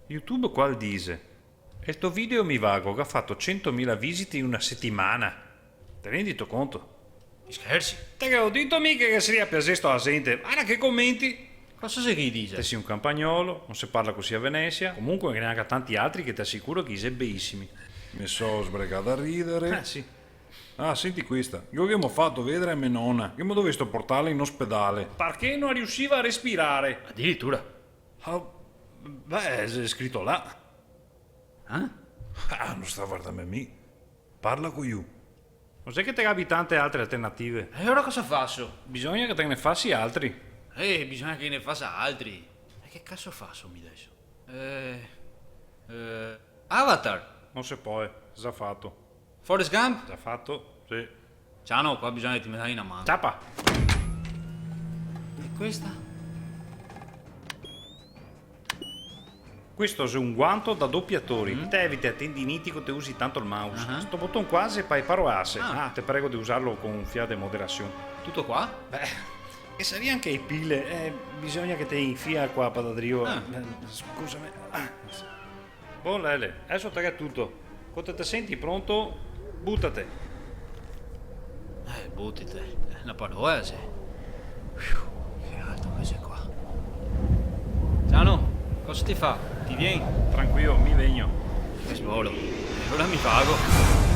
YouTube qual dice? E il tuo video mi vago che ha fatto 100.000 visite in una settimana. Te rendi conto? Scherzi? Te che ho detto mica che si riappiace sto la gente. Guarda che commenti. Cosa sei che Te dice? sei un campagnolo, non si parla così a Venezia. Comunque neanche tanti altri che ti assicuro che sei beissimi. Mi sono sbregato a ridere. Sì. Ah, senti questa. Io che mi ho fatto vedere a mia nonna che mi dovesto portarla in ospedale. Perché non riusciva a respirare? Addirittura. Ah, beh, è scritto là. Eh? Ah, non sta guardando a me. Parla con io. Non sai che te capi tante altre alternative. E ora cosa faccio? Bisogna che te ne fassi altri. Bisogna che ne faccia altri. E che cazzo faccio mi adesso? Avatar. Non si può, già fatto. Forrest Gump. Già fatto? Sì. Ciano, qua bisogna che ti metti una mano. Ciapa! E questa? Questo è un guanto da doppiatori. Te evita tendiniti che te usi tanto il mouse. Sto bottone quasi poi paroasse. Te prego di usarlo con fiat e moderazione. Tutto qua? Beh, e sarebbe anche i pile. Bisogna che te infia qua, padadrio. Scusami. Buon Lele, adesso te è tutto. Quando te senti pronto, buttate. Buttite. Una parola, sì. Che alto che sei qua. Ciano, cosa ti fa? Ti vieni? Tranquillo, mi vegno. Che svolo. E ora mi pago.